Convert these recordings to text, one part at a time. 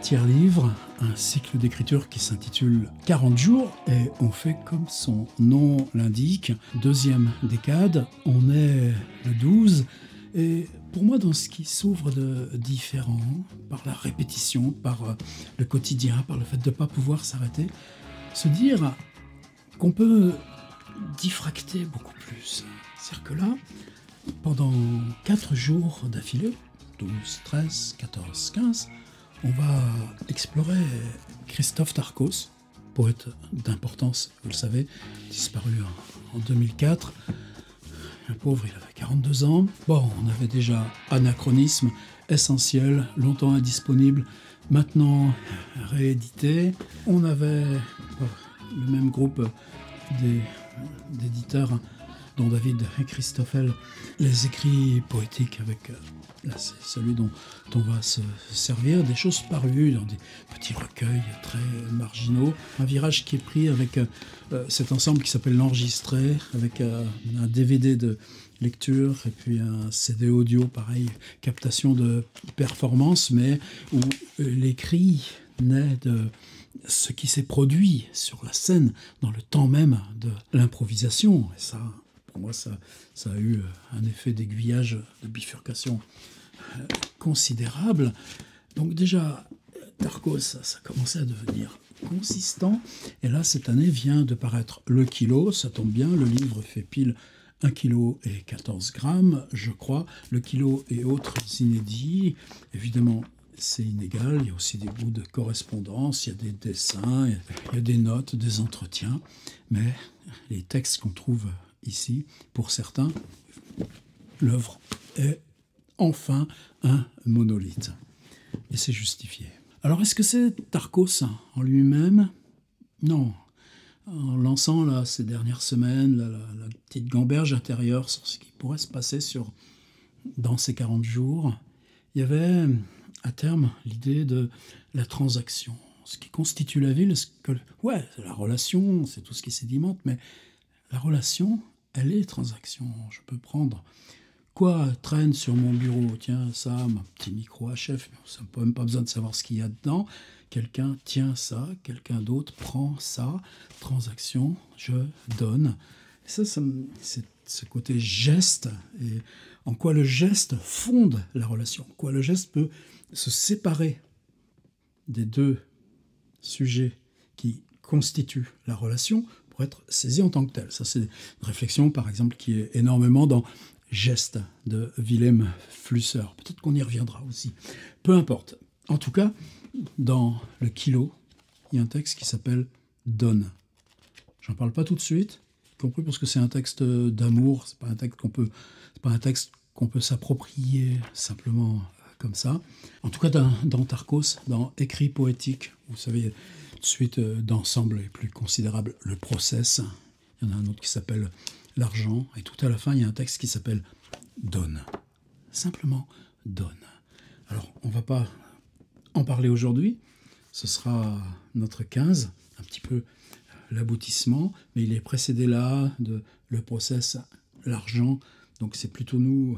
tiers-livre, un cycle d'écriture qui s'intitule 40 jours, et on fait comme son nom l'indique, deuxième décade, on est le 12, et pour moi dans ce qui s'ouvre de différent, par la répétition, par le quotidien, par le fait de ne pas pouvoir s'arrêter, se dire qu'on peut diffracter beaucoup plus. C'est-à-dire que là, pendant 4 jours d'affilée, 12, 13, 14, 15, on va explorer Christophe Darcos, poète d'importance, vous le savez, disparu en 2004. Le pauvre, il avait 42 ans. Bon, on avait déjà Anachronisme, essentiel, longtemps indisponible, maintenant réédité. On avait le même groupe d'éditeurs, dont David et Christoffel, les écrits poétiques avec... Là, c'est celui dont on va se servir, des choses parues dans des petits recueils très marginaux. Un virage qui est pris avec cet ensemble qui s'appelle l'enregistré, avec un DVD de lecture et puis un CD audio, pareil, captation de performance, mais où l'écrit naît de ce qui s'est produit sur la scène dans le temps même de l'improvisation. Et ça, pour moi, ça a eu un effet d'aiguillage, de bifurcation considérable. Donc déjà, Darcos, ça commençait à devenir consistant. Et là, cette année vient de paraître Le Kilo. Ça tombe bien, le livre fait pile 1 kg et 14 grammes, je crois. Le Kilo et autres inédits. Évidemment, c'est inégal. Il y a aussi des bouts de correspondance, il y a des dessins, il y a des notes, des entretiens. Mais les textes qu'on trouve ici, pour certains, l'œuvre est enfin un monolithe. Et c'est justifié. Alors, est-ce que c'est Darcos en lui-même? Non. En lançant là, ces dernières semaines la petite gamberge intérieure sur ce qui pourrait se passer dans ces 40 jours, il y avait à terme l'idée de la transaction. Ce qui constitue la ville, la relation, c'est tout ce qui sédimente, mais la relation, elle est transaction. Je peux prendre... Quoi traîne sur mon bureau? Tiens, ça, mon petit micro HF, ça n'a même pas besoin de savoir ce qu'il y a dedans. Quelqu'un tient ça, quelqu'un d'autre prend ça, transaction, je donne. Et ça c'est ce côté geste, et en quoi le geste fonde la relation, en quoi le geste peut se séparer des deux sujets qui constituent la relation pour être saisi en tant que tel. Ça, c'est une réflexion, par exemple, qui est énormément dans Geste de Willem Flusser. Peut-être qu'on y reviendra aussi. Peu importe. En tout cas, dans Le Kilo, il y a un texte qui s'appelle « Donne ». J'en parle pas tout de suite, y compris parce que c'est un texte d'amour, c'est pas un texte qu'on peut s'approprier simplement comme ça. En tout cas, dans Darcos, dans Écrits poétiques, vous savez, suite d'ensemble les plus considérables, Le Process. Il y en a un autre qui s'appelle L'argent, et tout à la fin, il y a un texte qui s'appelle « Donne ». Simplement « Donne ». Alors, on ne va pas en parler aujourd'hui, ce sera notre 15, un petit peu l'aboutissement, mais il est précédé là de Le Process, L'argent, donc c'est plutôt nous,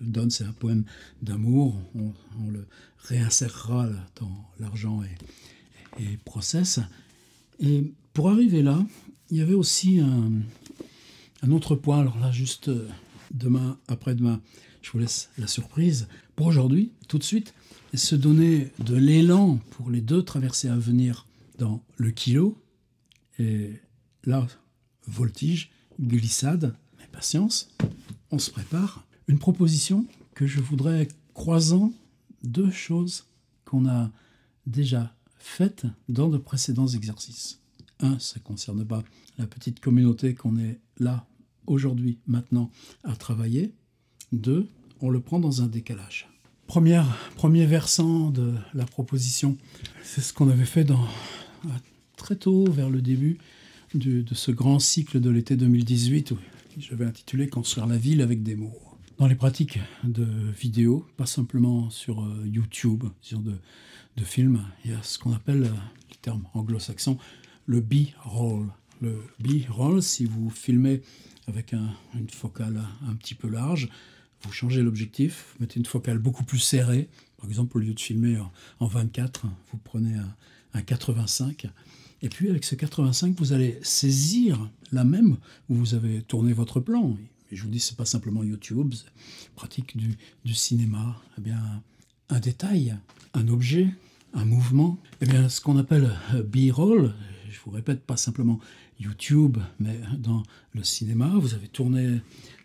Donne, c'est un poème d'amour, on le réinsérera là, dans L'argent et Process. Et pour arriver là, il y avait aussi un autre point, alors là, juste demain, après-demain, je vous laisse la surprise. Pour aujourd'hui, tout de suite, se donner de l'élan pour les 2 traversées à venir dans Le Kilo. Et là, voltige, glissade, mais patience, on se prépare. Une proposition que je voudrais croisant 2 choses qu'on a déjà faites dans de précédents exercices. 1, ça ne concerne pas la petite communauté qu'on est là, aujourd'hui, maintenant, à travailler. 2, on le prend dans un décalage. Premier versant de la proposition, c'est ce qu'on avait fait très tôt, vers le début de ce grand cycle de l'été 2018, où je vais intituler « Construire la ville avec des mots ». Dans les pratiques de vidéo, pas simplement sur YouTube, disons de films, il y a ce qu'on appelle, le terme anglo-saxon, le B-roll. Le B-roll, si vous filmez avec une focale un petit peu large, vous changez l'objectif, vous mettez une focale beaucoup plus serrée, Par exemple, au lieu de filmer en 24, vous prenez un 85. Et puis avec ce 85, vous allez saisir la même où vous avez tourné votre plan. Et je vous dis, c'est pas simplement YouTube, c'est pratique du cinéma. Eh bien, un détail, un objet, un mouvement, eh bien, ce qu'on appelle B-roll, je vous répète, pas simplement YouTube, mais dans le cinéma, vous avez tourné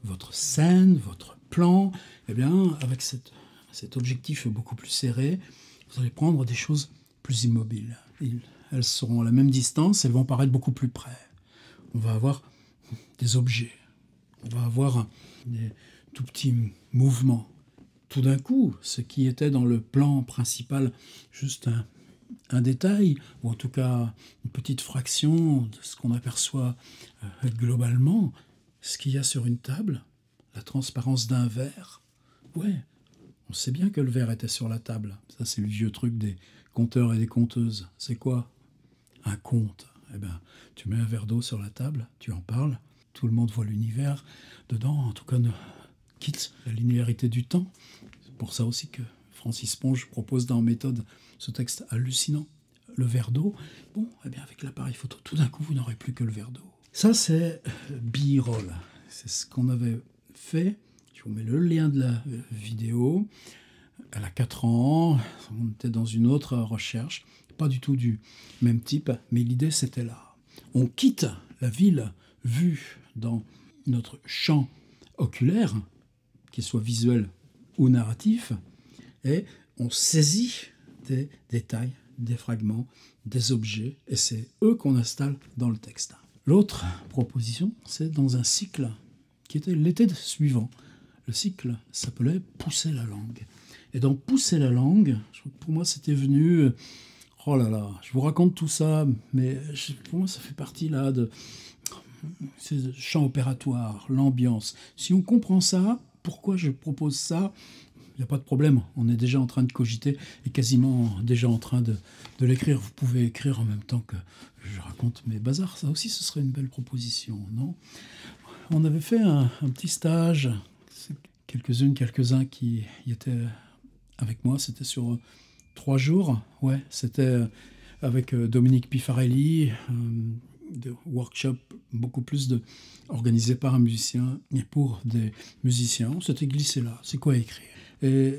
votre scène, votre plan, eh bien, avec cet objectif beaucoup plus serré, vous allez prendre des choses plus immobiles. Elles seront à la même distance, elles vont paraître beaucoup plus près. On va avoir des objets, on va avoir des tout petits mouvements. Tout d'un coup, ce qui était dans le plan principal, juste un détail, ou en tout cas une petite fraction de ce qu'on aperçoit globalement, ce qu'il y a sur une table, la transparence d'un verre. Ouais, on sait bien que le verre était sur la table. Ça, c'est le vieux truc des conteurs et des conteuses. C'est quoi? Un conte. Eh bien, tu mets un verre d'eau sur la table, tu en parles, tout le monde voit l'univers dedans, en tout cas quitte la linéarité du temps. C'est pour ça aussi que Francis Ponge propose dans Méthode ce texte hallucinant. Le verre d'eau, bon, eh bien avec l'appareil photo, tout d'un coup, vous n'aurez plus que le verre d'eau. Ça, c'est B-roll. C'est ce qu'on avait fait. Je vous mets le lien de la vidéo. Elle a 4 ans, on était dans une autre recherche, pas du tout du même type, mais l'idée c'était là. On quitte la ville vue dans notre champ oculaire, qu'il soit visuel ou narratif, et on saisit des détails, des fragments, des objets, et c'est eux qu'on installe dans le texte. L'autre proposition, c'est dans un cycle qui était l'été suivant. Le cycle s'appelait « Pousser la langue ». Et dans « Pousser la langue », pour moi, c'était venu... Oh là là, je vous raconte tout ça, mais pour moi, ça fait partie là de... C'est le champ opératoire, l'ambiance. Si on comprend ça, pourquoi je propose ça? Il n'y a pas de problème, on est déjà en train de cogiter et quasiment déjà en train de l'écrire. Vous pouvez écrire en même temps que je raconte mes bazars. Ça aussi, ce serait une belle proposition, non? On avait fait un petit stage, quelques-uns qui y étaient avec moi. C'était sur 3 jours. Ouais, c'était avec Dominique Pifarelli, de workshop beaucoup plus organisé par un musicien et pour des musiciens. On s'était glissé là. C'est quoi écrire? Et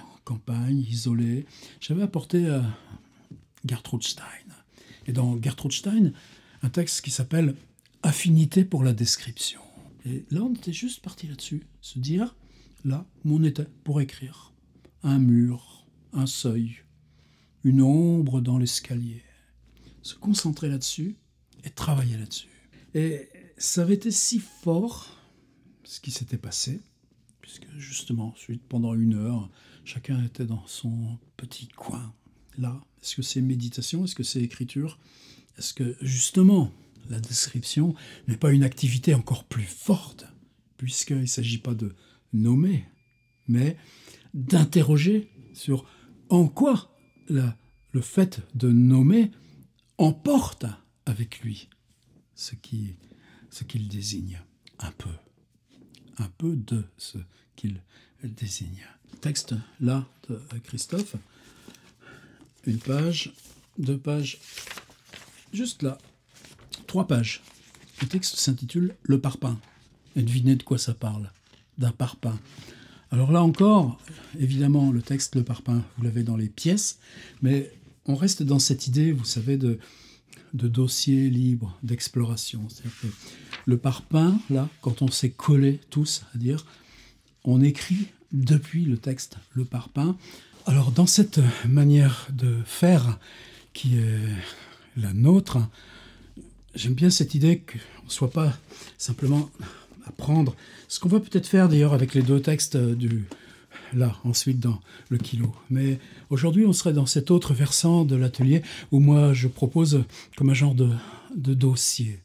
en campagne, isolé, j'avais apporté Gertrude Stein. Et dans Gertrude Stein, un texte qui s'appelle « Affinité pour la description ». Et là, on était juste parti là-dessus, se dire, là où on était pour écrire. Un mur, un seuil, une ombre dans l'escalier. Se concentrer là-dessus et travailler là-dessus. Et ça avait été si fort, ce qui s'était passé, puisque justement, ensuite, pendant 1 heure, chacun était dans son petit coin. Là, est-ce que c'est méditation? Est-ce que c'est écriture? Est-ce que, justement, la description n'est pas une activité encore plus forte, puisqu'il ne s'agit pas de nommer, mais d'interroger sur en quoi le fait de nommer emporte avec lui ce qu'il désigne, un peu de ce qu'il désigne. Texte là de Christophe, 1 page, 2 pages, juste là, 3 pages. Le texte s'intitule « Le parpaing ». Et devinez de quoi ça parle? D'un parpaing. Alors là encore, évidemment, le texte « Le parpaing », vous l'avez dans les pièces, mais on reste dans cette idée, vous savez, de dossier libre, d'exploration. C'est-à-dire que le parpaing, là, quand on s'est collé tous à dire, on écrit depuis le texte « Le parpaing ». Alors dans cette manière de faire qui est la nôtre, j'aime bien cette idée qu'on ne soit pas simplement à prendre ce qu'on va peut-être faire d'ailleurs avec les 2 textes là, ensuite dans le kilo. Mais aujourd'hui, on serait dans cet autre versant de l'atelier où moi, je propose comme un genre de dossier.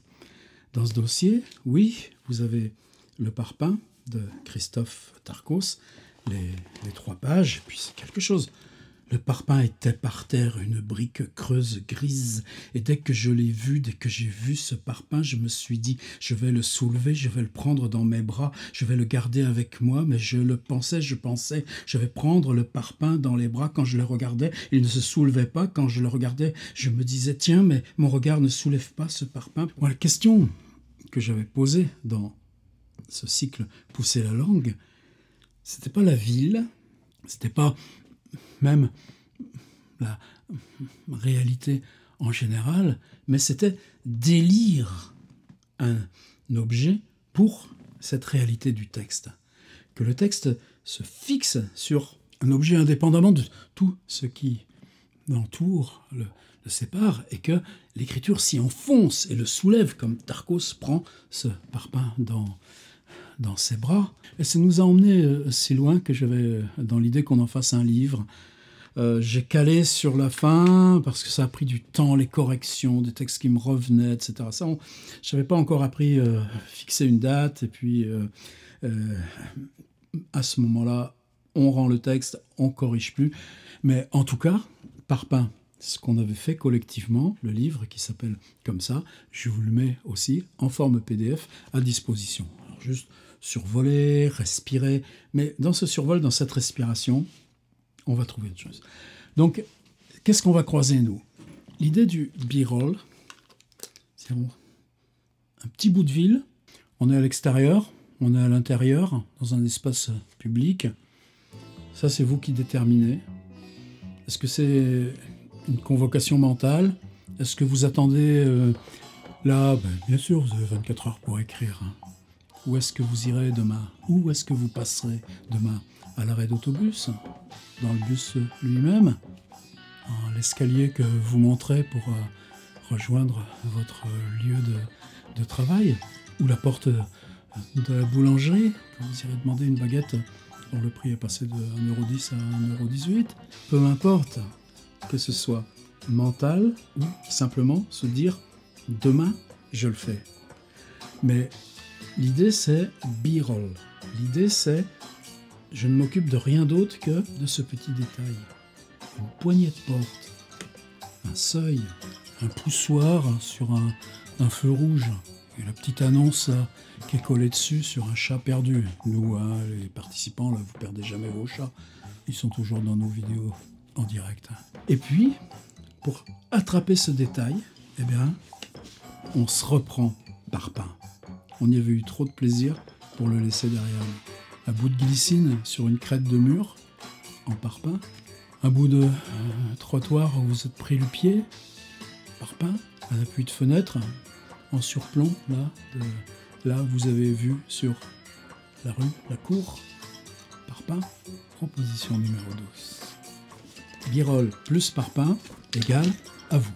Dans ce dossier, oui, vous avez le parpaing de Christophe Tarkos, les 3 pages, puis c'est quelque chose Le parpaing était par terre, une brique creuse grise, et dès que je l'ai vu, dès que j'ai vu ce parpaing, je me suis dit, je vais le soulever, je vais le prendre dans mes bras, je vais le garder avec moi, mais je pensais, je vais prendre le parpaing dans les bras quand je le regardais, il ne se soulevait pas, quand je le regardais, je me disais, tiens, mais mon regard ne soulève pas ce parpaing. Voilà, la question que j'avais posée dans ce cycle Pousser la langue, c'était pas la ville, c'était pas même la réalité en général, mais c'était d'élire un objet pour cette réalité du texte. Que le texte se fixe sur un objet indépendamment de tout ce qui l'entoure, le sépare, et que l'écriture s'y enfonce et le soulève, comme Tarkos prend ce parpaing dans ses bras. Et ça nous a emmenés si loin que j'avais dans l'idée qu'on en fasse un livre. J'ai calé sur la fin, parce que ça a pris du temps, les corrections, des textes qui me revenaient, etc. Ça, je n'avais pas encore appris fixer une date, et puis à ce moment-là, on rend le texte, on corrige plus. Mais en tout cas, parpaing, ce qu'on avait fait collectivement, le livre qui s'appelle comme ça, je vous le mets aussi en forme PDF à disposition. Alors juste survoler, respirer, mais dans ce survol, dans cette respiration, on va trouver une chose. Donc, qu'est-ce qu'on va croiser, nous? L'idée du b-roll, c'est un petit bout de ville, on est à l'extérieur, on est à l'intérieur, dans un espace public. Ça, c'est vous qui déterminez. Est-ce que c'est une convocation mentale? Est-ce que vous attendez là? Bien sûr, vous avez 24 heures pour écrire. Où est-ce que vous irez demain? Où est-ce que vous passerez demain? À l'arrêt d'autobus? Dans le bus lui-même? L'escalier que vous montrez pour rejoindre votre lieu de travail? Ou la porte de la boulangerie, quand vous irez demander une baguette dont le prix est passé de 1,10 € à 1,18 €? Peu importe que ce soit mental ou simplement se dire « demain, je le fais ». Mais l'idée, c'est b-roll. L'idée, c'est je ne m'occupe de rien d'autre que de ce petit détail. Une poignée de porte, un seuil, un poussoir sur un feu rouge, et la petite annonce qui est collée dessus sur un chat perdu. Nous, les participants, là, vous perdez jamais vos chats. Ils sont toujours dans nos vidéos en direct. Et puis, pour attraper ce détail, eh bien, on se reprend parpaing. On y avait eu trop de plaisir pour le laisser derrière nous. Un bout de glycine sur une crête de mur, en parpaing. Un bout de trottoir où vous êtes pris le pied, parpaing. Un appui de fenêtre, en surplomb, là vous avez vu sur la rue, la cour, parpaing. Proposition numéro 12. B-roll plus parpaing égale à vous.